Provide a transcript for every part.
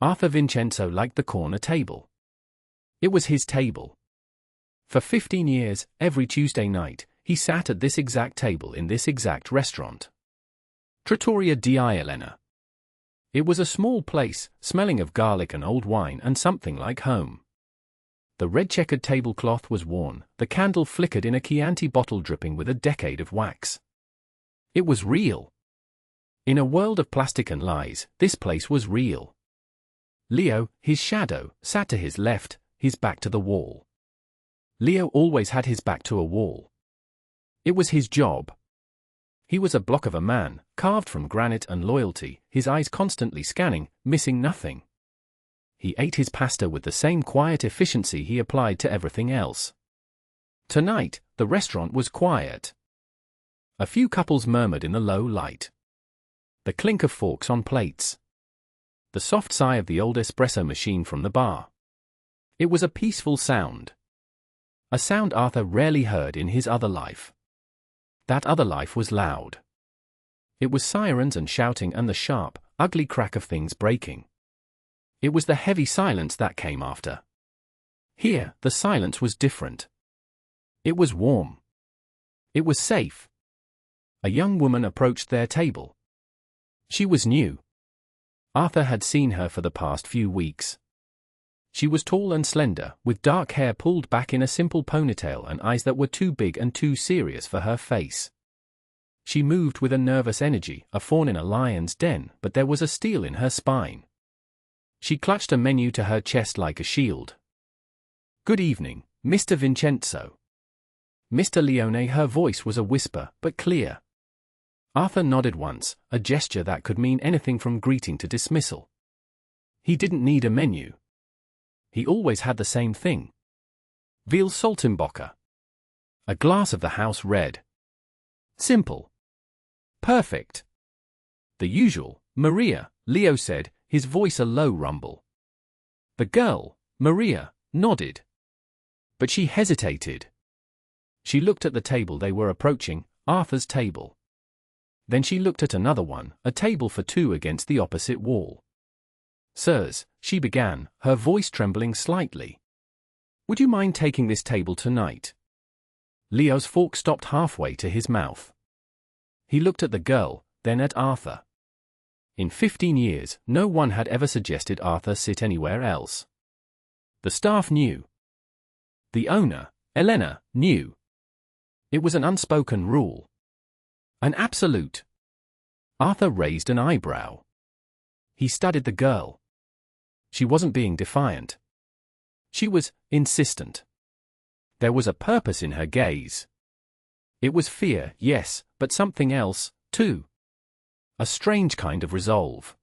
Arthur Vincenzo liked the corner table. It was his table. For 15 years, every Tuesday night, he sat at this exact table in this exact restaurant. Trattoria di Elena. It was a small place, smelling of garlic and old wine and something like home. The red checkered tablecloth was worn, the candle flickered in a Chianti bottle dripping with a decade of wax. It was real. In a world of plastic and lies, this place was real. Leo, his shadow, sat to his left, his back to the wall. Leo always had his back to a wall. It was his job. He was a block of a man, carved from granite and loyalty, his eyes constantly scanning, missing nothing. He ate his pasta with the same quiet efficiency he applied to everything else. Tonight, the restaurant was quiet. A few couples murmured in the low light. The clink of forks on plates. The soft sigh of the old espresso machine from the bar. It was a peaceful sound. A sound Arthur rarely heard in his other life. That other life was loud. It was sirens and shouting and the sharp, ugly crack of things breaking. It was the heavy silence that came after. Here, the silence was different. It was warm. It was safe. A young woman approached their table. She was new. Arthur had seen her for the past few weeks. She was tall and slender, with dark hair pulled back in a simple ponytail and eyes that were too big and too serious for her face. She moved with a nervous energy, a fawn in a lion's den, but there was a steel in her spine. She clutched a menu to her chest like a shield. "Good evening, Mr. Vincenzo." "Mr. Leone." Her voice was a whisper, but clear. Arthur nodded once, a gesture that could mean anything from greeting to dismissal. He didn't need a menu. He always had the same thing. Veal saltimbocca. A glass of the house red. Simple. Perfect. The usual, Maria, Leo said, his voice a low rumble. The girl, Maria, nodded. But she hesitated. She looked at the table they were approaching, Arthur's table. Then she looked at another one, a table for two against the opposite wall. "Sirs," she began, her voice trembling slightly. "Would you mind taking this table tonight?" Leo's fork stopped halfway to his mouth. He looked at the girl, then at Arthur. In 15 years, no one had ever suggested Arthur sit anywhere else. The staff knew. The owner, Elena, knew. It was an unspoken rule. An absolute. Arthur raised an eyebrow. He studied the girl. She wasn't being defiant. She was insistent. There was a purpose in her gaze. It was fear, yes, but something else, too. A strange kind of resolve.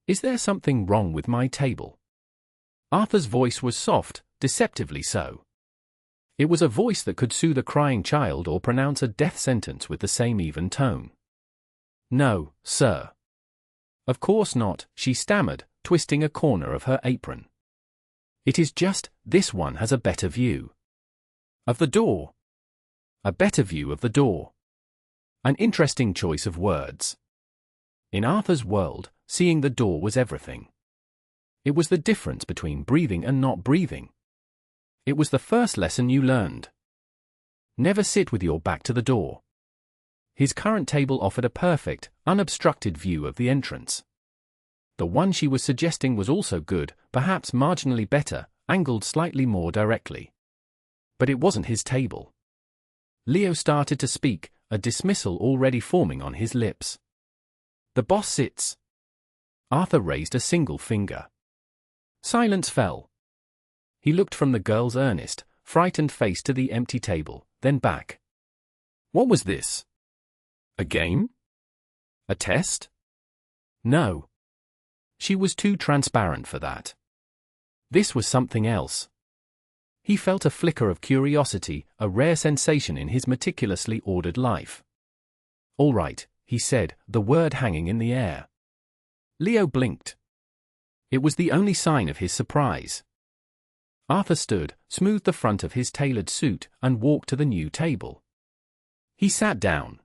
"Is there something wrong with my table?" Arthur's voice was soft, deceptively so. It was a voice that could soothe a crying child or pronounce a death sentence with the same even tone. "No, sir." "Of course not," she stammered, twisting a corner of her apron. "It is just, this one has a better view." "Of the door." "A better view of the door." An interesting choice of words. In Arthur's world, seeing the door was everything. It was the difference between breathing and not breathing. It was the first lesson you learned. Never sit with your back to the door. His current table offered a perfect, unobstructed view of the entrance. The one she was suggesting was also good, perhaps marginally better, angled slightly more directly. But it wasn't his table. Leo started to speak, a dismissal already forming on his lips. "The boss sits." Arthur raised a single finger. Silence fell. He looked from the girl's earnest, frightened face to the empty table, then back. What was this? A game? A test? No. She was too transparent for that. This was something else. He felt a flicker of curiosity, a rare sensation in his meticulously ordered life. "All right," he said, the word hanging in the air. Leo blinked. It was the only sign of his surprise. Arthur stood, smoothed the front of his tailored suit, and walked to the new table. He sat down.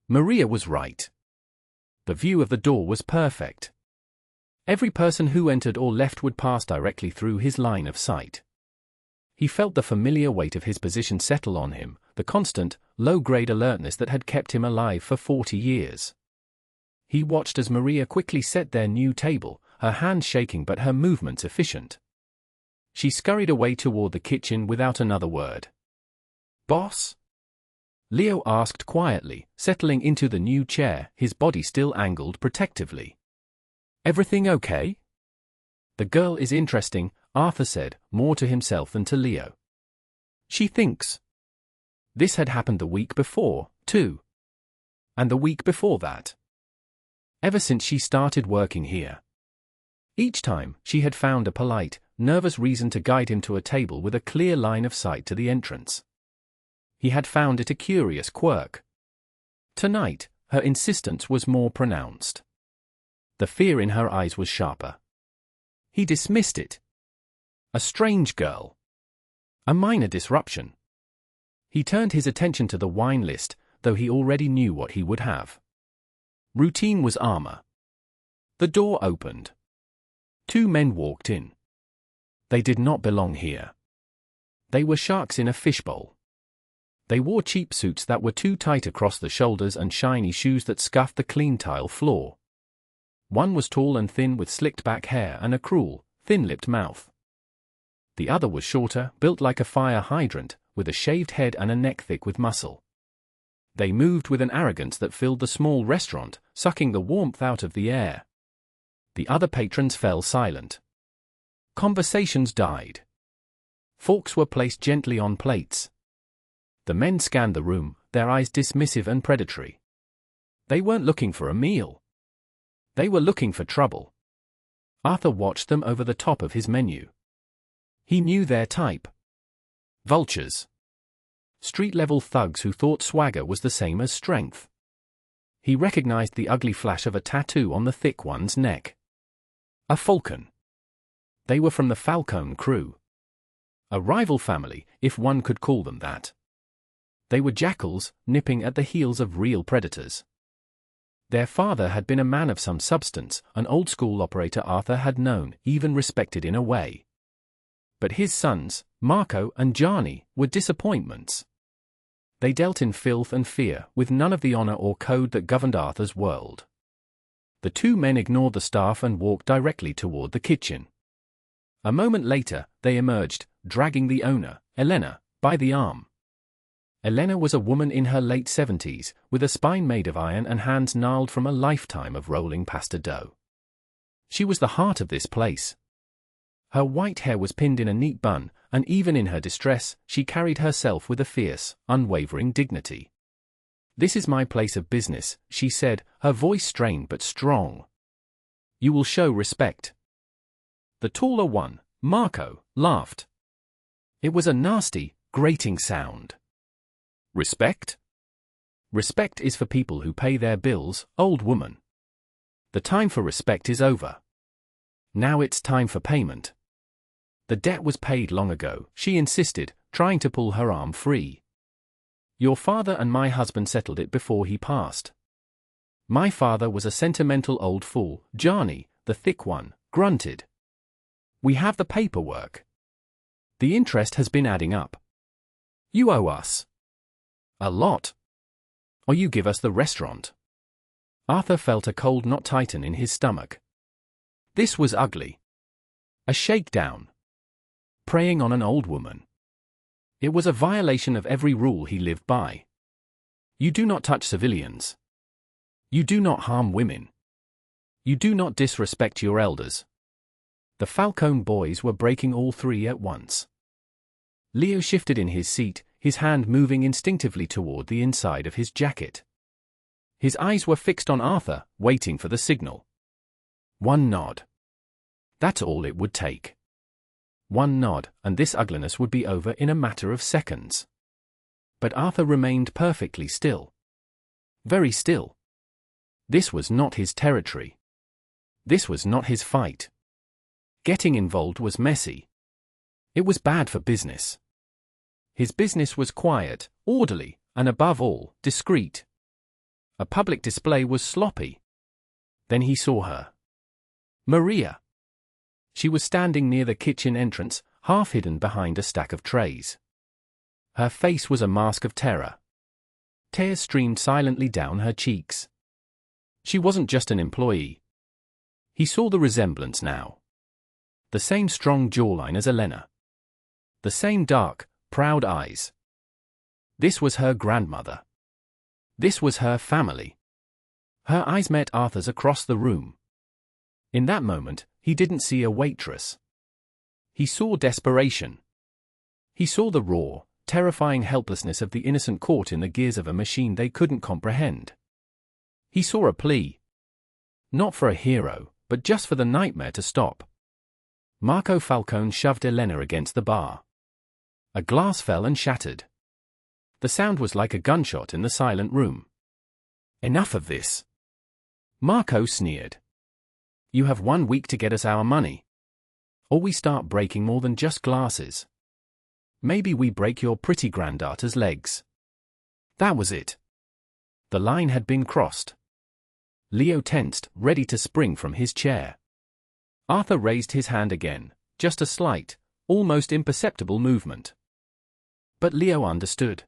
Maria was right. The view of the door was perfect. Every person who entered or left would pass directly through his line of sight. He felt the familiar weight of his position settle on him, the constant, low-grade alertness that had kept him alive for 40 years. He watched as Maria quickly set their new table, her hands shaking but her movements efficient. She scurried away toward the kitchen without another word. "Boss?" Leo asked quietly, settling into the new chair, his body still angled protectively. "Everything okay?" "The girl is interesting," Arthur said, more to himself than to Leo. "She thinks." This had happened the week before, too. And the week before that. Ever since she started working here. Each time, she had found a polite, nervous reason to guide him to a table with a clear line of sight to the entrance. He had found it a curious quirk. Tonight, her insistence was more pronounced. The fear in her eyes was sharper. He dismissed it. A strange girl. A minor disruption. He turned his attention to the wine list, though he already knew what he would have. Routine was armor. The door opened. 2 men walked in. They did not belong here. They were sharks in a fishbowl. They wore cheap suits that were too tight across the shoulders and shiny shoes that scuffed the clean tile floor. One was tall and thin with slicked back hair and a cruel, thin-lipped mouth. The other was shorter, built like a fire hydrant, with a shaved head and a neck thick with muscle. They moved with an arrogance that filled the small restaurant, sucking the warmth out of the air. The other patrons fell silent. Conversations died. Forks were placed gently on plates. The men scanned the room, their eyes dismissive and predatory. They weren't looking for a meal. They were looking for trouble. Arthur watched them over the top of his menu. He knew their type. Vultures. Street-level thugs who thought swagger was the same as strength. He recognized the ugly flash of a tattoo on the thick one's neck. A falcon. They were from the Falcone crew. A rival family, if one could call them that. They were jackals, nipping at the heels of real predators. Their father had been a man of some substance, an old-school operator Arthur had known, even respected in a way. But his sons, Marco and Gianni, were disappointments. They dealt in filth and fear, with none of the honor or code that governed Arthur's world. The 2 men ignored the staff and walked directly toward the kitchen. A moment later, they emerged, dragging the owner, Elena, by the arm. Elena was a woman in her late 70s, with a spine made of iron and hands gnarled from a lifetime of rolling pasta dough. She was the heart of this place. Her white hair was pinned in a neat bun, and even in her distress, she carried herself with a fierce, unwavering dignity. "This is my place of business," she said, her voice strained but strong. "You will show respect." The taller one, Marco, laughed. It was a nasty, grating sound. "Respect? Respect is for people who pay their bills, old woman. The time for respect is over. Now it's time for payment." The debt was paid long ago, she insisted, trying to pull her arm free. "Your father and my husband settled it before he passed." "My father was a sentimental old fool," Gianni, the thick one, grunted. "We have the paperwork. The interest has been adding up. You owe us a lot. Or you give us the restaurant." Arthur felt a cold knot tighten in his stomach. This was ugly. A shakedown. Preying on an old woman. It was a violation of every rule he lived by. You do not touch civilians. You do not harm women. You do not disrespect your elders. The Falcone boys were breaking all 3 at once. Leo shifted in his seat, his hand moving instinctively toward the inside of his jacket. His eyes were fixed on Arthur, waiting for the signal. One nod. That's all it would take. One nod, and this ugliness would be over in a matter of seconds. But Arthur remained perfectly still. Very still. This was not his territory. This was not his fight. Getting involved was messy. It was bad for business. His business was quiet, orderly, and above all, discreet. A public display was sloppy. Then he saw her. Maria. She was standing near the kitchen entrance, half hidden behind a stack of trays. Her face was a mask of terror. Tears streamed silently down her cheeks. She wasn't just an employee. He saw the resemblance now. The same strong jawline as Elena. The same dark, proud eyes. This was her grandmother. This was her family. Her eyes met Arthur's across the room. In that moment, he didn't see a waitress. He saw desperation. He saw the raw, terrifying helplessness of the innocent caught in the gears of a machine they couldn't comprehend. He saw a plea. Not for a hero, but just for the nightmare to stop. Marco Falcone shoved Elena against the bar. A glass fell and shattered. The sound was like a gunshot in the silent room. Enough of this. Marco sneered. You have 1 week to get us our money. Or we start breaking more than just glasses. Maybe we break your pretty granddaughter's legs. That was it. The line had been crossed. Leo tensed, ready to spring from his chair. Arthur raised his hand again, just a slight, almost imperceptible movement. But Leo understood.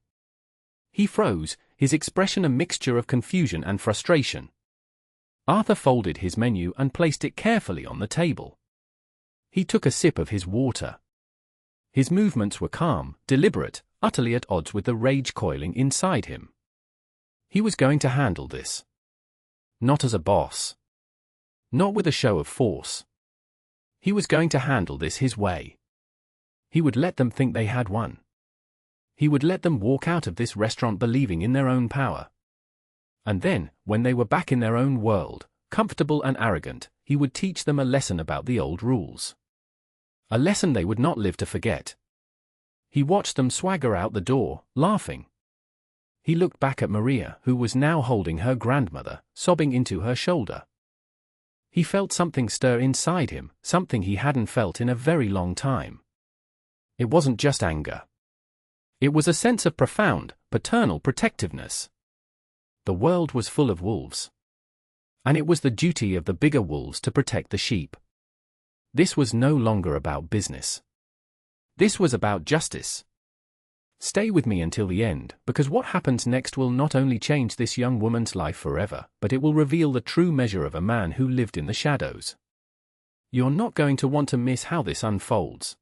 He froze, his expression a mixture of confusion and frustration. Arthur folded his menu and placed it carefully on the table. He took a sip of his water. His movements were calm, deliberate, utterly at odds with the rage coiling inside him. He was going to handle this. Not as a boss. Not with a show of force. He was going to handle this his way. He would let them think they had won. He would let them walk out of this restaurant believing in their own power. And then, when they were back in their own world, comfortable and arrogant, he would teach them a lesson about the old rules. A lesson they would not live to forget. He watched them swagger out the door, laughing. He looked back at Maria, who was now holding her grandmother, sobbing into her shoulder. He felt something stir inside him, something he hadn't felt in a very long time. It wasn't just anger. It was a sense of profound, paternal protectiveness. The world was full of wolves. And it was the duty of the bigger wolves to protect the sheep. This was no longer about business. This was about justice. Stay with me until the end, because what happens next will not only change this young woman's life forever, but it will reveal the true measure of a man who lived in the shadows. You're not going to want to miss how this unfolds.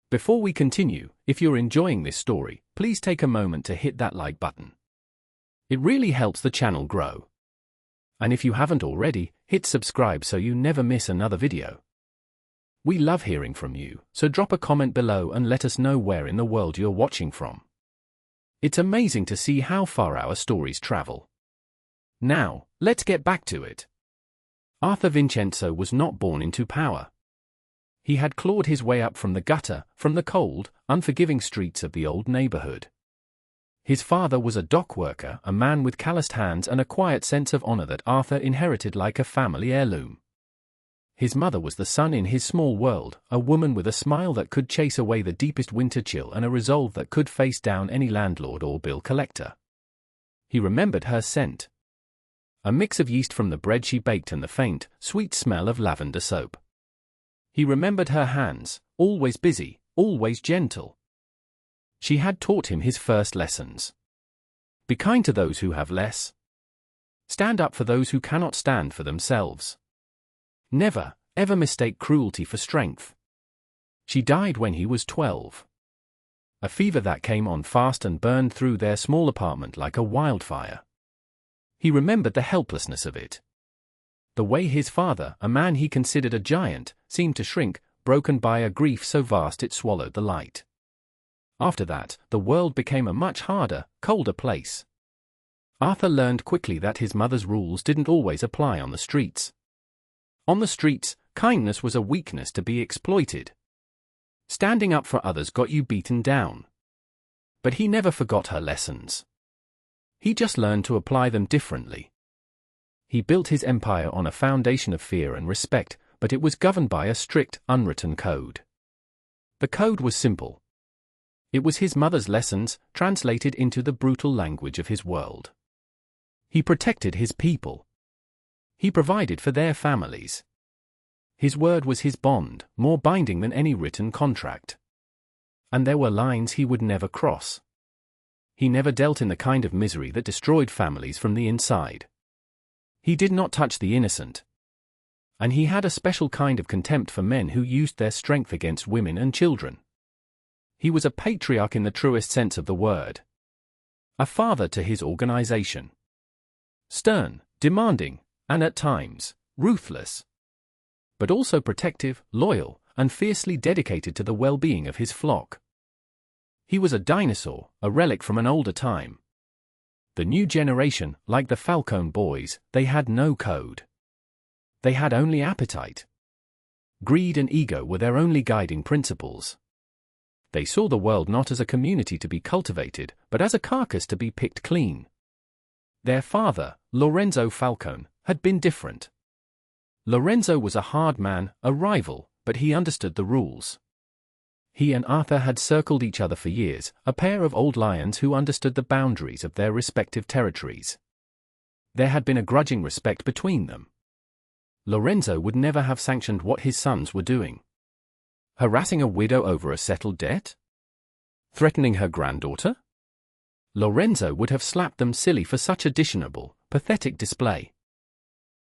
Before we continue, if you're enjoying this story, please take a moment to hit that like button. It really helps the channel grow. And if you haven't already, hit subscribe so you never miss another video. We love hearing from you, so drop a comment below and let us know where in the world you're watching from. It's amazing to see how far our stories travel. Now, let's get back to it. Arthur Vincenzo was not born into power. He had clawed his way up from the gutter, from the cold, unforgiving streets of the old neighborhood. His father was a dock worker, a man with calloused hands and a quiet sense of honor that Arthur inherited like a family heirloom. His mother was the sun in his small world, a woman with a smile that could chase away the deepest winter chill and a resolve that could face down any landlord or bill collector. He remembered her scent. A mix of yeast from the bread she baked and the faint, sweet smell of lavender soap. He remembered her hands, always busy, always gentle. She had taught him his first lessons. Be kind to those who have less. Stand up for those who cannot stand for themselves. Never, ever mistake cruelty for strength. She died when he was 12. A fever that came on fast and burned through their small apartment like a wildfire. He remembered the helplessness of it. The way his father, a man he considered a giant, seemed to shrink, broken by a grief so vast it swallowed the light. After that, the world became a much harder, colder place. Arthur learned quickly that his mother's rules didn't always apply on the streets. On the streets, kindness was a weakness to be exploited. Standing up for others got you beaten down. But he never forgot her lessons. He just learned to apply them differently. He built his empire on a foundation of fear and respect, but it was governed by a strict, unwritten code. The code was simple. It was his mother's lessons, translated into the brutal language of his world. He protected his people. He provided for their families. His word was his bond, more binding than any written contract. And there were lines he would never cross. He never dealt in the kind of misery that destroyed families from the inside. He did not touch the innocent. And he had a special kind of contempt for men who used their strength against women and children. He was a patriarch in the truest sense of the word. A father to his organization. Stern, demanding, and at times, ruthless. But also protective, loyal, and fiercely dedicated to the well-being of his flock. He was a dinosaur, a relic from an older time. The new generation, like the Falcone boys, they had no code. They had only appetite. Greed and ego were their only guiding principles. They saw the world not as a community to be cultivated, but as a carcass to be picked clean. Their father, Lorenzo Falcone, had been different. Lorenzo was a hard man, a rival, but he understood the rules. He and Arthur had circled each other for years, a pair of old lions who understood the boundaries of their respective territories. There had been a grudging respect between them. Lorenzo would never have sanctioned what his sons were doing. Harassing a widow over a settled debt? Threatening her granddaughter? Lorenzo would have slapped them silly for such a dishonorable, pathetic display.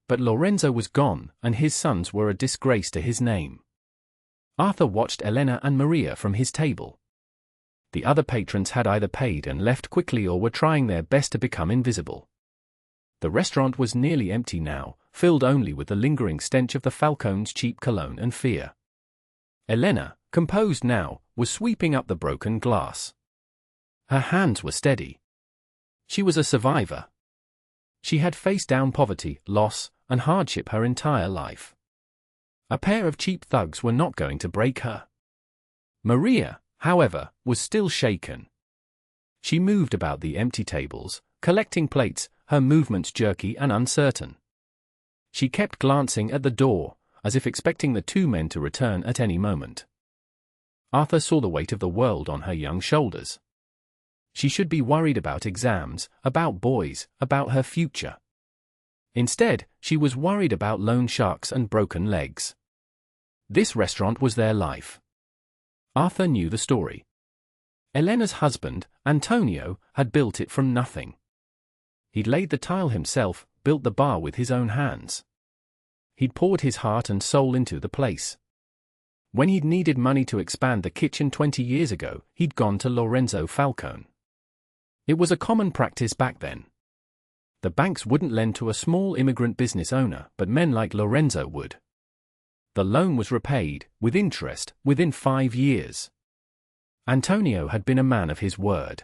But Lorenzo was gone, and his sons were a disgrace to his name. Arthur watched Elena and Maria from his table. The other patrons had either paid and left quickly or were trying their best to become invisible. The restaurant was nearly empty now, filled only with the lingering stench of the Falcones' cheap cologne and fear. Elena, composed now, was sweeping up the broken glass. Her hands were steady. She was a survivor. She had faced down poverty, loss, and hardship her entire life. A pair of cheap thugs were not going to break her. Maria, however, was still shaken. She moved about the empty tables, collecting plates, her movements jerky and uncertain. She kept glancing at the door, as if expecting the two men to return at any moment. Arthur saw the weight of the world on her young shoulders. She should be worried about exams, about boys, about her future. Instead, she was worried about loan sharks and broken legs. This restaurant was their life. Arthur knew the story. Elena's husband, Antonio, had built it from nothing. He'd laid the tile himself, built the bar with his own hands. He'd poured his heart and soul into the place. When he'd needed money to expand the kitchen 20 years ago, he'd gone to Lorenzo Falcone. It was a common practice back then. The banks wouldn't lend to a small immigrant business owner, but men like Lorenzo would. The loan was repaid, with interest, within 5 years. Antonio had been a man of his word.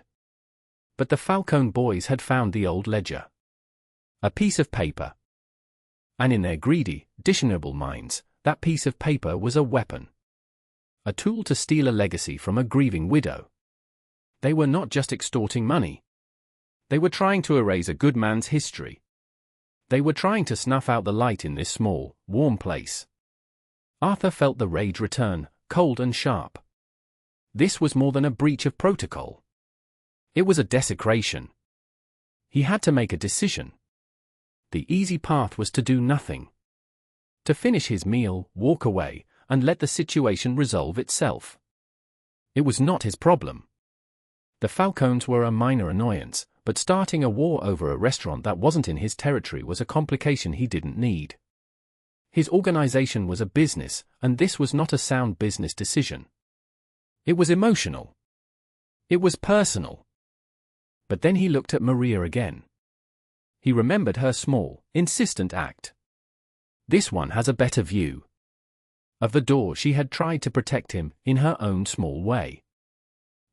But the Falcone boys had found the old ledger. A piece of paper. And in their greedy, dishonorable minds, that piece of paper was a weapon. A tool to steal a legacy from a grieving widow. They were not just extorting money. They were trying to erase a good man's history. They were trying to snuff out the light in this small, warm place. Arthur felt the rage return, cold and sharp. This was more than a breach of protocol. It was a desecration. He had to make a decision. The easy path was to do nothing. To finish his meal, walk away, and let the situation resolve itself. It was not his problem. The Falcones were a minor annoyance, but starting a war over a restaurant that wasn't in his territory was a complication he didn't need. His organization was a business, and this was not a sound business decision. It was emotional. It was personal. But then he looked at Maria again. He remembered her small, insistent act. This one has a better view. Of the door she had tried to protect him, in her own small way.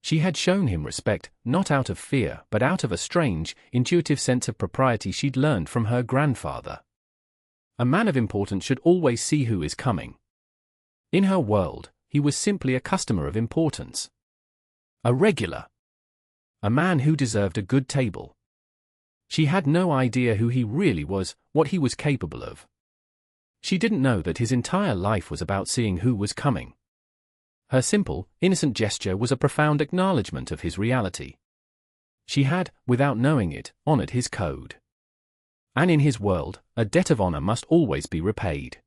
She had shown him respect, not out of fear, but out of a strange, intuitive sense of propriety she'd learned from her grandfather. A man of importance should always see who is coming. In her world, he was simply a customer of importance. A regular. A man who deserved a good table. She had no idea who he really was, what he was capable of. She didn't know that his entire life was about seeing who was coming. Her simple, innocent gesture was a profound acknowledgement of his reality. She had, without knowing it, honored his code. And in his world, a debt of honor must always be repaid.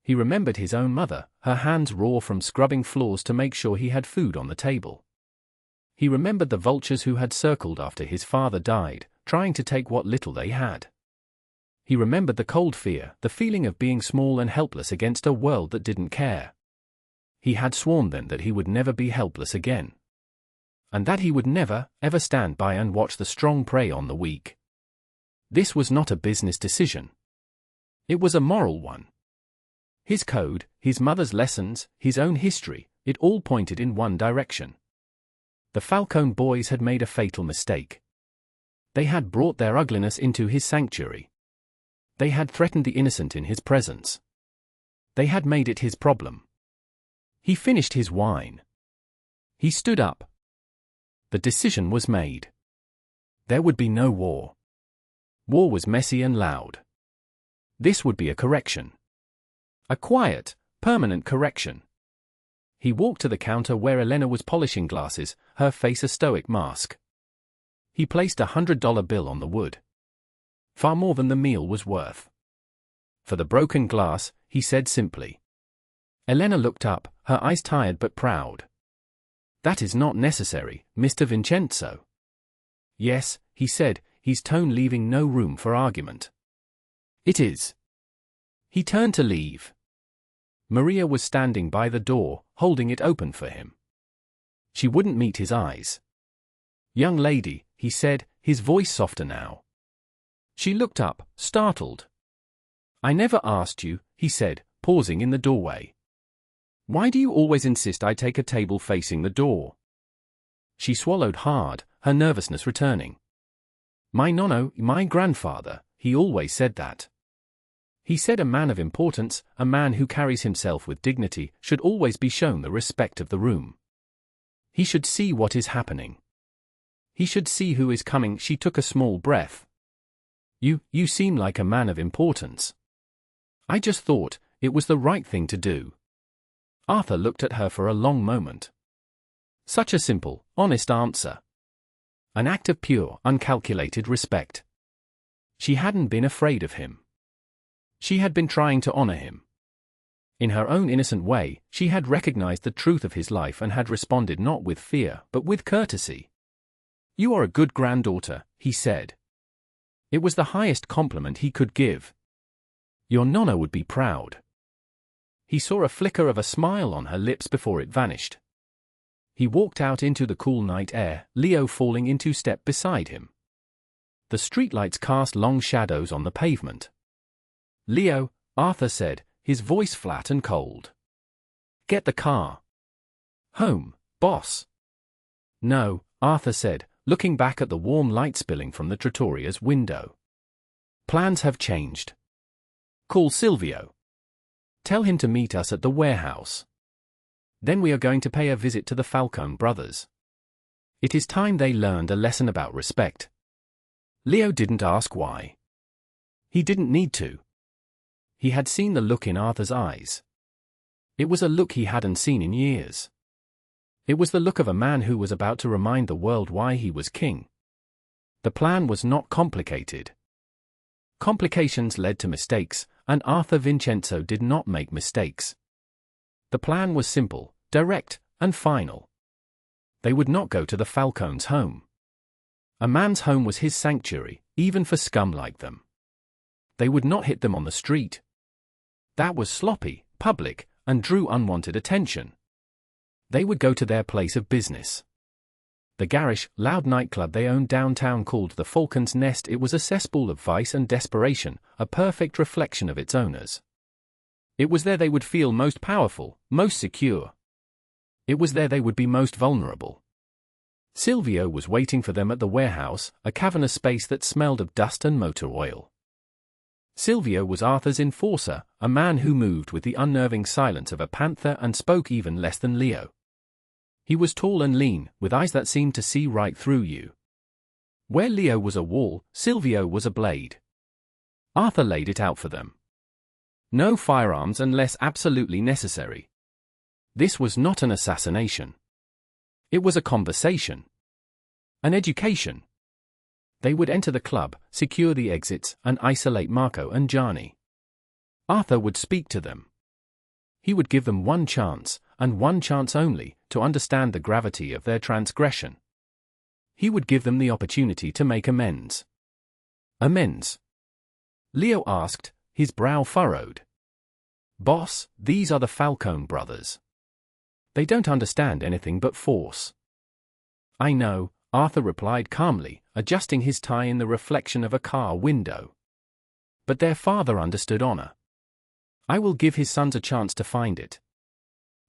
He remembered his own mother, her hands raw from scrubbing floors to make sure he had food on the table. He remembered the vultures who had circled after his father died, trying to take what little they had. He remembered the cold fear, the feeling of being small and helpless against a world that didn't care. He had sworn then that he would never be helpless again. And that he would never, ever stand by and watch the strong prey on the weak. This was not a business decision. It was a moral one. His code, his mother's lessons, his own history, it all pointed in one direction. The Falcone boys had made a fatal mistake. They had brought their ugliness into his sanctuary. They had threatened the innocent in his presence. They had made it his problem. He finished his wine. He stood up. The decision was made. There would be no war. War was messy and loud. This would be a correction. A quiet, permanent correction. He walked to the counter where Elena was polishing glasses, her face a stoic mask. He placed $100 bill on the wood. Far more than the meal was worth. For the broken glass, he said simply. Elena looked up, her eyes tired but proud. That is not necessary, Mr. Vincenzo. Yes, he said, his tone leaving no room for argument. It is. He turned to leave. Maria was standing by the door, holding it open for him. She wouldn't meet his eyes. Young lady, he said, his voice softer now. She looked up, startled. I never asked you, he said, pausing in the doorway. Why do you always insist I take a table facing the door? She swallowed hard, her nervousness returning. My nonno, my grandfather, he always said that. He said a man of importance, a man who carries himself with dignity, should always be shown the respect of the room. He should see what is happening. He should see who is coming. She took a small breath. You seem like a man of importance. I just thought it was the right thing to do. Arthur looked at her for a long moment. Such a simple, honest answer. An act of pure, uncalculated respect. She hadn't been afraid of him. She had been trying to honor him. In her own innocent way, she had recognized the truth of his life and had responded not with fear, but with courtesy. You are a good granddaughter, he said. It was the highest compliment he could give. Your nonna would be proud. He saw a flicker of a smile on her lips before it vanished. He walked out into the cool night air, Leo falling into step beside him. The streetlights cast long shadows on the pavement. Leo, Arthur said, his voice flat and cold. Get the car. Home, boss. No, Arthur said, looking back at the warm light spilling from the trattoria's window. Plans have changed. Call Silvio. Tell him to meet us at the warehouse. Then we are going to pay a visit to the Falcone brothers. It is time they learned a lesson about respect. Leo didn't ask why. He didn't need to. He had seen the look in Arthur's eyes. It was a look he hadn't seen in years. It was the look of a man who was about to remind the world why he was king. The plan was not complicated. Complications led to mistakes, and Arthur Vincenzo did not make mistakes. The plan was simple, direct, and final. They would not go to the Falcone's home. A man's home was his sanctuary, even for scum like them. They would not hit them on the street. That was sloppy, public, and drew unwanted attention. They would go to their place of business. The garish, loud nightclub they owned downtown called the Falcon's Nest. It was a cesspool of vice and desperation, a perfect reflection of its owners. It was there they would feel most powerful, most secure. It was there they would be most vulnerable. Silvio was waiting for them at the warehouse, a cavernous space that smelled of dust and motor oil. Silvio was Arthur's enforcer, a man who moved with the unnerving silence of a panther and spoke even less than Leo. He was tall and lean, with eyes that seemed to see right through you. Where Leo was a wall, Silvio was a blade. Arthur laid it out for them. No firearms unless absolutely necessary. This was not an assassination. It was a conversation. An education. They would enter the club, secure the exits, and isolate Marco and Gianni. Arthur would speak to them. He would give them one chance, and one chance only, to understand the gravity of their transgression. He would give them the opportunity to make amends. Amends? Leo asked, his brow furrowed. Boss, these are the Falcone brothers. They don't understand anything but force. I know, Arthur replied calmly, adjusting his tie in the reflection of a car window. But their father understood honor. I will give his sons a chance to find it.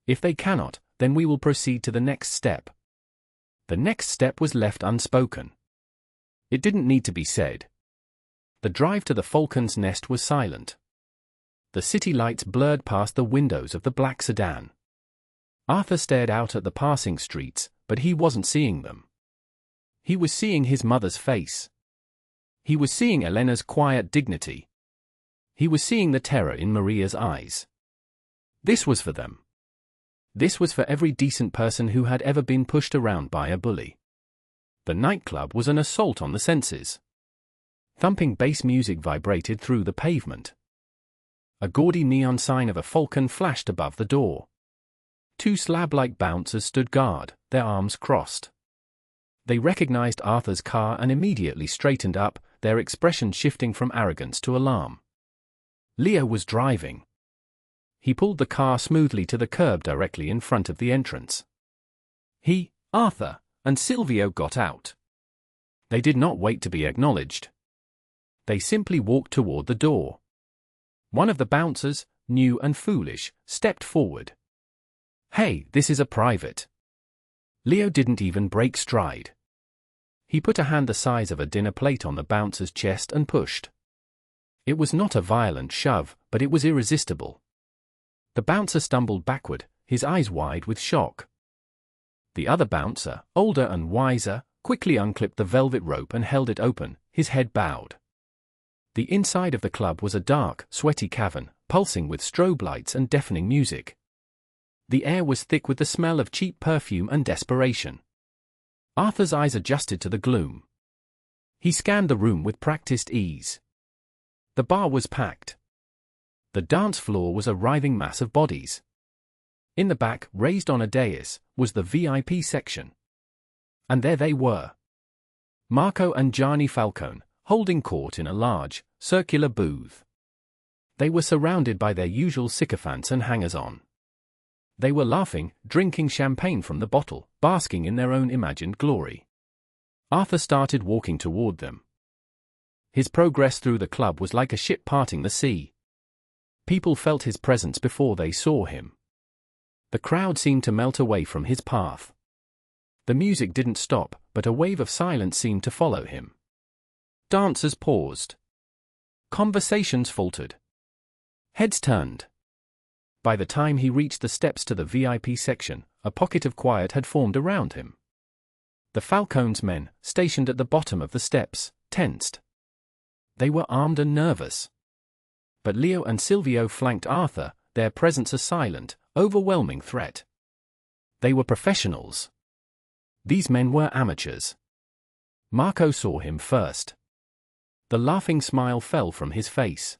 If they cannot, then we will proceed to the next step. The next step was left unspoken. It didn't need to be said. The drive to the Falcon's Nest was silent. The city lights blurred past the windows of the black sedan. Arthur stared out at the passing streets, but he wasn't seeing them. He was seeing his mother's face. He was seeing Elena's quiet dignity. He was seeing the terror in Maria's eyes. This was for them. This was for every decent person who had ever been pushed around by a bully. The nightclub was an assault on the senses. Thumping bass music vibrated through the pavement. A gaudy neon sign of a Falcon flashed above the door. Two slab-like bouncers stood guard, their arms crossed. They recognized Arthur's car and immediately straightened up, their expression shifting from arrogance to alarm. Leo was driving. He pulled the car smoothly to the curb directly in front of the entrance. He, Arthur, and Silvio got out. They did not wait to be acknowledged. They simply walked toward the door. One of the bouncers, new and foolish, stepped forward. Hey, this is a private. Leo didn't even break stride. He put a hand the size of a dinner plate on the bouncer's chest and pushed. It was not a violent shove, but it was irresistible. The bouncer stumbled backward, his eyes wide with shock. The other bouncer, older and wiser, quickly unclipped the velvet rope and held it open, his head bowed. The inside of the club was a dark, sweaty cavern, pulsing with strobe lights and deafening music. The air was thick with the smell of cheap perfume and desperation. Arthur's eyes adjusted to the gloom. He scanned the room with practiced ease. The bar was packed. The dance floor was a writhing mass of bodies. In the back, raised on a dais, was the VIP section. And there they were. Marco and Gianni Falcone, holding court in a large, circular booth. They were surrounded by their usual sycophants and hangers-on. They were laughing, drinking champagne from the bottle, basking in their own imagined glory. Arthur started walking toward them. His progress through the club was like a ship parting the sea. People felt his presence before they saw him. The crowd seemed to melt away from his path. The music didn't stop, but a wave of silence seemed to follow him. Dancers paused. Conversations faltered. Heads turned. By the time he reached the steps to the VIP section, a pocket of quiet had formed around him. The Falcone's men, stationed at the bottom of the steps, tensed. They were armed and nervous. But Leo and Silvio flanked Arthur, their presence a silent, overwhelming threat. They were professionals. These men were amateurs. Marco saw him first. The laughing smile fell from his face.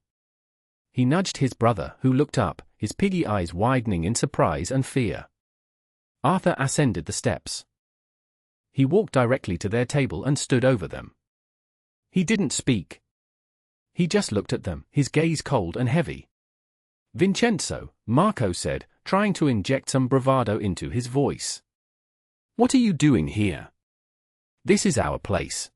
He nudged his brother, who looked up, his piggy eyes widening in surprise and fear. Arthur ascended the steps. He walked directly to their table and stood over them. He didn't speak. He just looked at them, his gaze cold and heavy. Vincenzo, Marco said, trying to inject some bravado into his voice. What are you doing here? This is our place.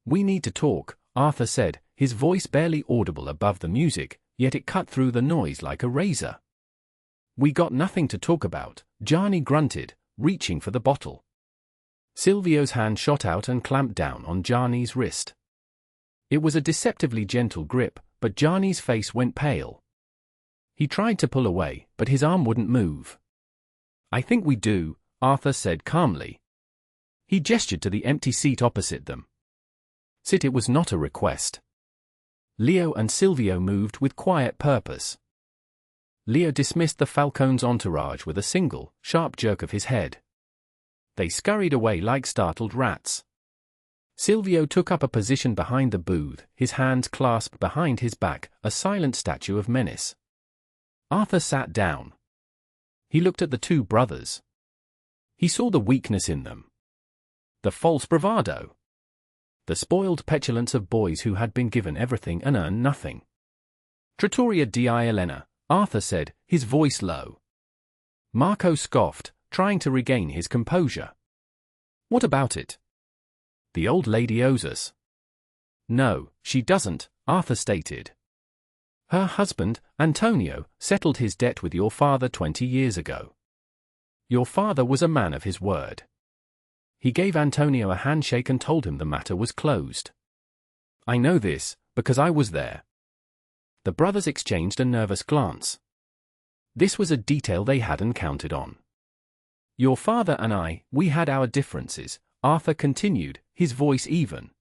We need to talk, Arthur said, his voice barely audible above the music, yet it cut through the noise like a razor. We got nothing to talk about, Gianni grunted, reaching for the bottle. Silvio's hand shot out and clamped down on Gianni's wrist. It was a deceptively gentle grip, but Gianni's face went pale. He tried to pull away, but his arm wouldn't move. I think we do, Arthur said calmly. He gestured to the empty seat opposite them. Sit. It was not a request. Leo and Silvio moved with quiet purpose. Leo dismissed the Falcone's entourage with a single, sharp jerk of his head. They scurried away like startled rats. Silvio took up a position behind the booth, his hands clasped behind his back, a silent statue of menace. Arthur sat down. He looked at the two brothers. He saw the weakness in them. The false bravado. The spoiled petulance of boys who had been given everything and earned nothing. Trattoria di Elena, Arthur said, his voice low. Marco scoffed, trying to regain his composure. What about it? The old lady owes us. No, she doesn't, Arthur stated. Her husband, Antonio, settled his debt with your father 20 years ago. Your father was a man of his word. He gave Antonio a handshake and told him the matter was closed. I know this, because I was there. The brothers exchanged a nervous glance. This was a detail they hadn't counted on. Your father and I, we had our differences, Arthur continued, his voice even.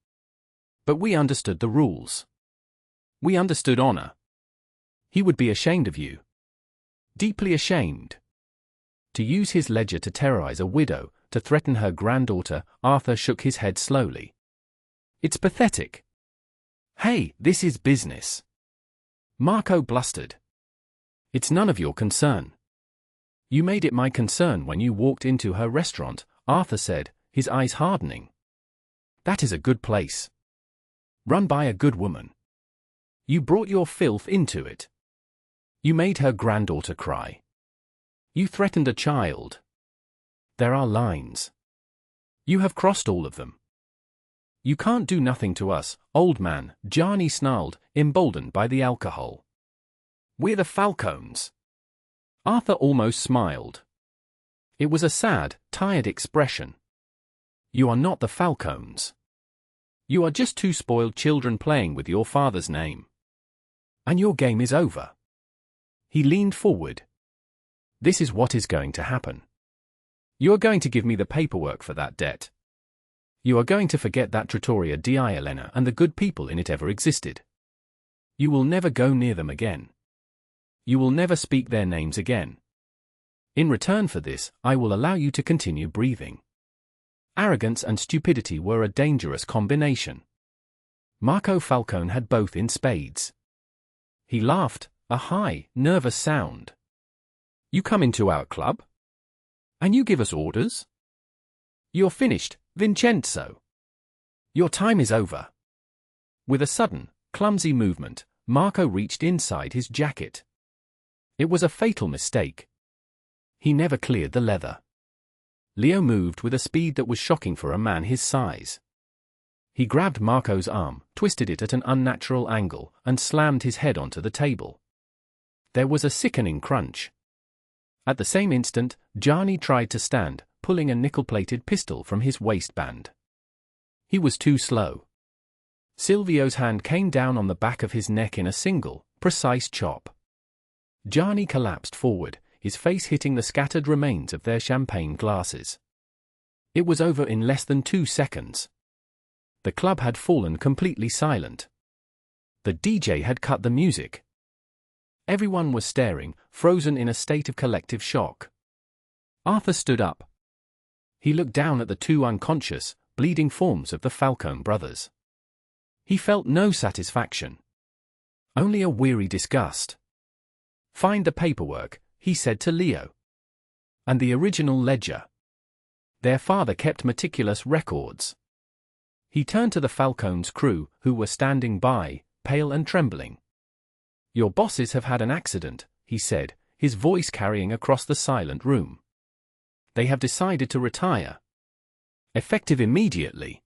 But we understood the rules. We understood honor. He would be ashamed of you. Deeply ashamed. To use his ledger to terrorize a widow, to threaten her granddaughter, Arthur shook his head slowly. It's pathetic. Hey, this is business. Marco blustered. It's none of your concern. You made it my concern when you walked into her restaurant, Arthur said, his eyes hardening. That is a good place. Run by a good woman. You brought your filth into it. You made her granddaughter cry. You threatened a child. There are lines. You have crossed all of them. You can't do nothing to us, old man, Gianni snarled, emboldened by the alcohol. We're the Falcones. Arthur almost smiled. It was a sad, tired expression. You are not the Falcones. You are just two spoiled children playing with your father's name. And your game is over. He leaned forward. This is what is going to happen. You are going to give me the paperwork for that debt. You are going to forget that Trattoria di Elena and the good people in it ever existed. You will never go near them again. You will never speak their names again. In return for this, I will allow you to continue breathing. Arrogance and stupidity were a dangerous combination. Marco Falcone had both in spades. He laughed, a high, nervous sound. You come into our club? And you give us orders? You're finished, Vincenzo. Your time is over. With a sudden, clumsy movement, Marco reached inside his jacket. It was a fatal mistake. He never cleared the leather. Leo moved with a speed that was shocking for a man his size. He grabbed Marco's arm, twisted it at an unnatural angle, and slammed his head onto the table. There was a sickening crunch. At the same instant, Gianni tried to stand, pulling a nickel-plated pistol from his waistband. He was too slow. Silvio's hand came down on the back of his neck in a single, precise chop. Gianni collapsed forward, his face hitting the scattered remains of their champagne glasses. It was over in less than 2 seconds. The club had fallen completely silent. The DJ had cut the music. Everyone was staring, frozen in a state of collective shock. Arthur stood up. He looked down at the two unconscious, bleeding forms of the Falcone brothers. He felt no satisfaction. Only a weary disgust. Find the paperwork, he said to Leo. And the original ledger. Their father kept meticulous records. He turned to the Falcone's crew, who were standing by, pale and trembling. Your bosses have had an accident, he said, his voice carrying across the silent room. They have decided to retire. Effective immediately.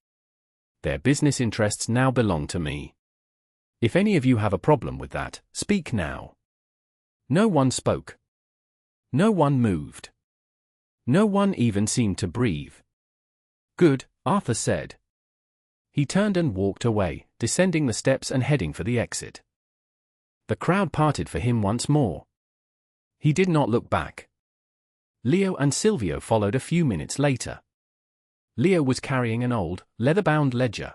Their business interests now belong to me. If any of you have a problem with that, speak now. No one spoke. No one moved. No one even seemed to breathe. Good, Arthur said. He turned and walked away, descending the steps and heading for the exit. The crowd parted for him once more. He did not look back. Leo and Silvio followed a few minutes later. Leo was carrying an old, leather-bound ledger.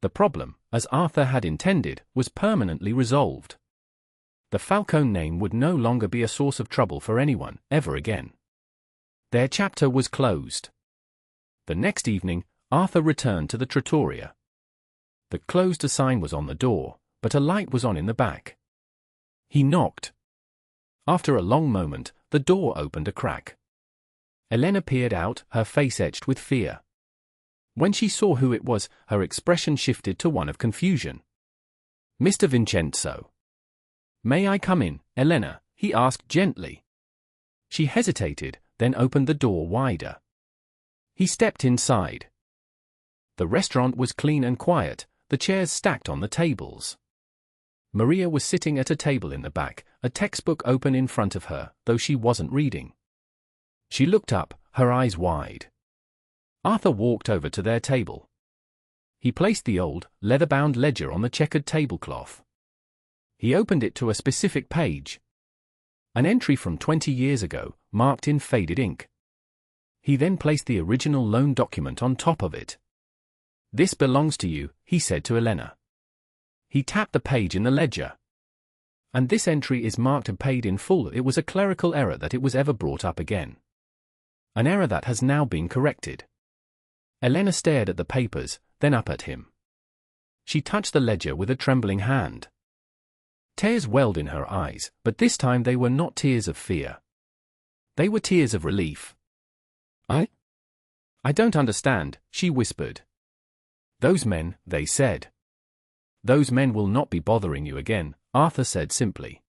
The problem, as Arthur had intended, was permanently resolved. The Falcone name would no longer be a source of trouble for anyone, ever again. Their chapter was closed. The next evening, Arthur returned to the trattoria. The closed sign was on the door, but a light was on in the back. He knocked. After a long moment, the door opened a crack. Elena peered out, her face etched with fear. When she saw who it was, her expression shifted to one of confusion. "Mr. Vincenzo." "May I come in, Elena?" he asked gently. She hesitated, then opened the door wider. He stepped inside. The restaurant was clean and quiet, the chairs stacked on the tables. Maria was sitting at a table in the back, a textbook open in front of her, though she wasn't reading. She looked up, her eyes wide. Arthur walked over to their table. He placed the old, leather-bound ledger on the checkered tablecloth. He opened it to a specific page. An entry from 20 years ago, marked in faded ink. He then placed the original loan document on top of it. "This belongs to you," he said to Elena. He tapped the page in the ledger. "And this entry is marked and paid in full." It was a clerical error that it was ever brought up again. An error that has now been corrected. Elena stared at the papers, then up at him. She touched the ledger with a trembling hand. Tears welled in her eyes, but this time they were not tears of fear. They were tears of relief. I don't understand," she whispered. "Those men," they said. "Those men will not be bothering you again," Arthur said simply.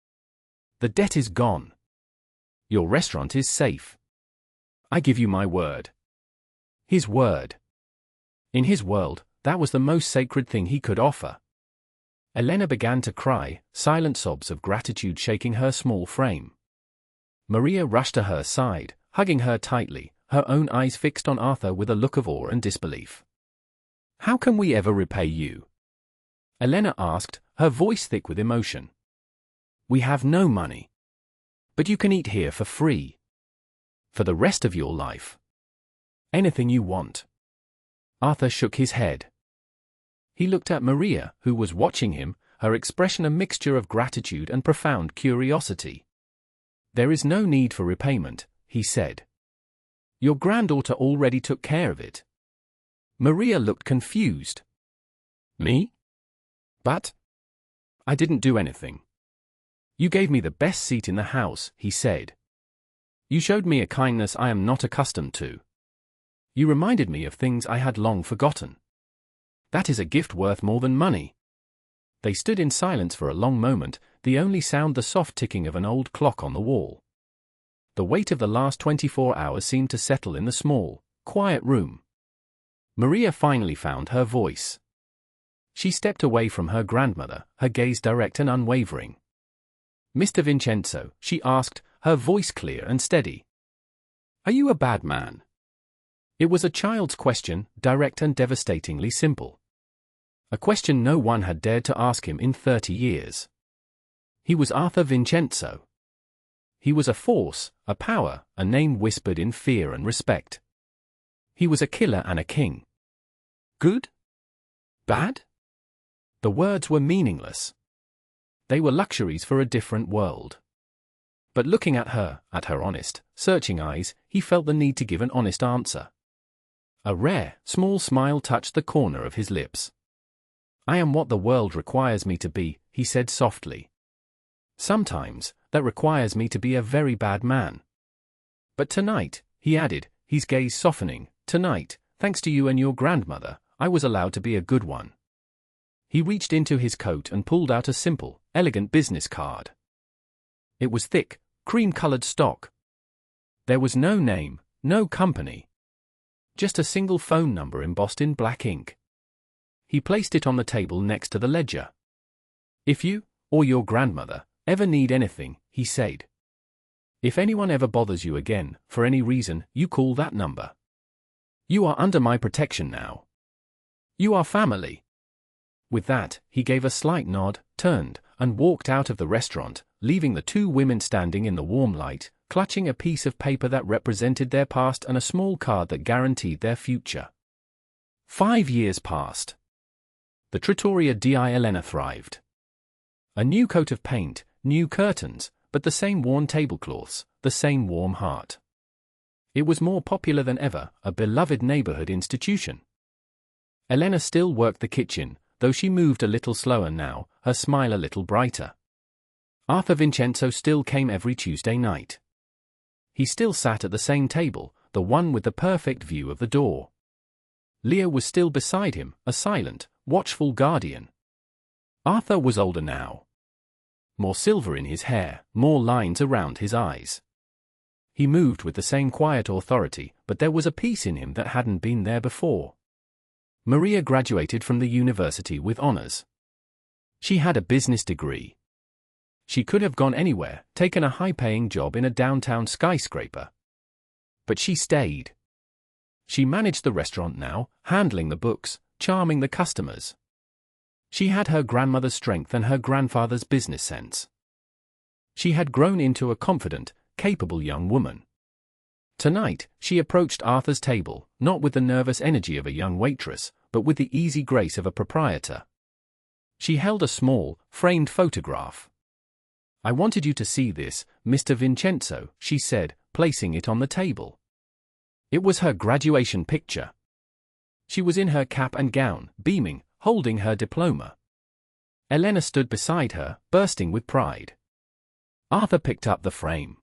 "The debt is gone. Your restaurant is safe. I give you my word." His word. In his world, that was the most sacred thing he could offer. Elena began to cry, silent sobs of gratitude shaking her small frame. Maria rushed to her side, hugging her tightly, her own eyes fixed on Arthur with a look of awe and disbelief. "How can we ever repay you?" Elena asked, her voice thick with emotion. "We have no money. But you can eat here for free. For the rest of your life. Anything you want." Arthur shook his head. He looked at Maria, who was watching him, her expression a mixture of gratitude and profound curiosity. "There is no need for repayment," he said. "Your granddaughter already took care of it." Maria looked confused. "Me? But I didn't do anything. You gave me the best seat in the house," he said. "You showed me a kindness I am not accustomed to. You reminded me of things I had long forgotten. That is a gift worth more than money." They stood in silence for a long moment, the only sound the soft ticking of an old clock on the wall. The weight of the last 24 hours seemed to settle in the small, quiet room. Maria finally found her voice. She stepped away from her grandmother, her gaze direct and unwavering. "Mr. Vincenzo," she asked, her voice clear and steady. "Are you a bad man?" It was a child's question, direct and devastatingly simple. A question no one had dared to ask him in 30 years. He was Arthur Vincenzo. He was a force, a power, a name whispered in fear and respect. He was a killer and a king. Good? Bad? The words were meaningless. They were luxuries for a different world. But looking at her honest, searching eyes, he felt the need to give an honest answer. A rare, small smile touched the corner of his lips. "I am what the world requires me to be," he said softly. "Sometimes, that requires me to be a very bad man. But tonight," he added, his gaze softening, "tonight, thanks to you and your grandmother, I was allowed to be a good one." He reached into his coat and pulled out a simple, elegant business card. It was thick, cream-colored stock. There was no name, no company. Just a single phone number embossed in black ink. He placed it on the table next to the ledger. "If you, or your grandmother, ever need anything," he said. "If anyone ever bothers you again, for any reason, you call that number. You are under my protection now. You are family." With that, he gave a slight nod, turned, and walked out of the restaurant, leaving the two women standing in the warm light, clutching a piece of paper that represented their past and a small card that guaranteed their future. 5 years passed. The Trattoria di Elena thrived. A new coat of paint, new curtains, but the same worn tablecloths, the same warm heart. It was more popular than ever, a beloved neighborhood institution. Elena still worked the kitchen, though she moved a little slower now, her smile a little brighter. Arthur Vincenzo still came every Tuesday night. He still sat at the same table, the one with the perfect view of the door. Leah was still beside him, a silent, watchful guardian. Arthur was older now. More silver in his hair, more lines around his eyes. He moved with the same quiet authority, but there was a peace in him that hadn't been there before. Maria graduated from the university with honors. She had a business degree. She could have gone anywhere, taken a high-paying job in a downtown skyscraper. But she stayed. She managed the restaurant now, handling the books, charming the customers. She had her grandmother's strength and her grandfather's business sense. She had grown into a confident, capable young woman. Tonight, she approached Arthur's table, not with the nervous energy of a young waitress, but with the easy grace of a proprietor. She held a small, framed photograph. "I wanted you to see this, Mr. Vincenzo," she said, placing it on the table. It was her graduation picture. She was in her cap and gown, beaming, holding her diploma. Elena stood beside her, bursting with pride. Arthur picked up the frame.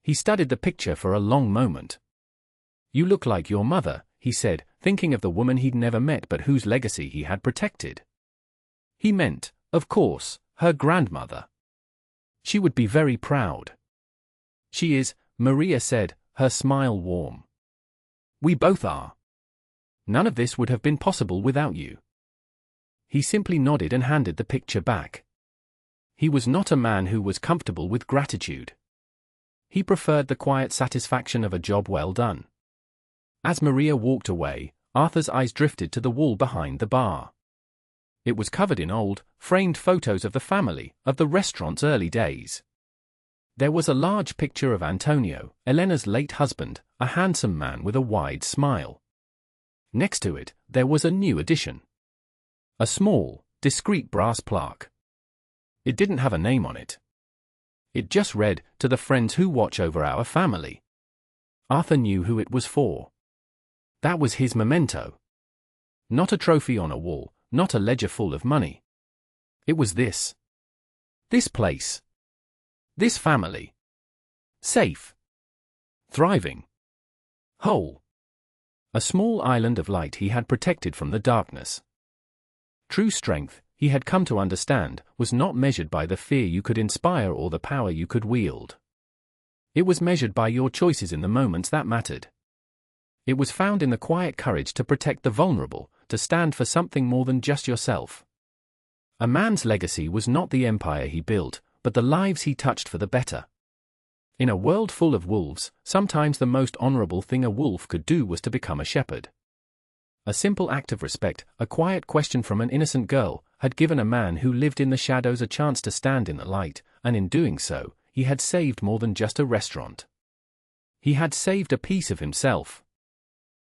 He studied the picture for a long moment. "You look like your mother," he said, thinking of the woman he'd never met but whose legacy he had protected. He meant, of course, her grandmother. She would be very proud. "She is," Maria said, her smile warm. "We both are. None of this would have been possible without you." He simply nodded and handed the picture back. He was not a man who was comfortable with gratitude. He preferred the quiet satisfaction of a job well done. As Maria walked away, Arthur's eyes drifted to the wall behind the bar. It was covered in old, framed photos of the family, of the restaurant's early days. There was a large picture of Antonio, Elena's late husband, a handsome man with a wide smile. Next to it, there was a new addition. A small, discreet brass plaque. It didn't have a name on it. It just read, "To the friends who watch over our family." Arthur knew who it was for. That was his memento. Not a trophy on a wall, not a ledger full of money. It was this. This place. This family. Safe. Thriving. Whole. A small island of light he had protected from the darkness. True strength, he had come to understand, was not measured by the fear you could inspire or the power you could wield. It was measured by your choices in the moments that mattered. It was found in the quiet courage to protect the vulnerable, to stand for something more than just yourself. A man's legacy was not the empire he built, but the lives he touched for the better. In a world full of wolves, sometimes the most honorable thing a wolf could do was to become a shepherd. A simple act of respect, a quiet question from an innocent girl, had given a man who lived in the shadows a chance to stand in the light, and in doing so, he had saved more than just a restaurant. He had saved a piece of himself.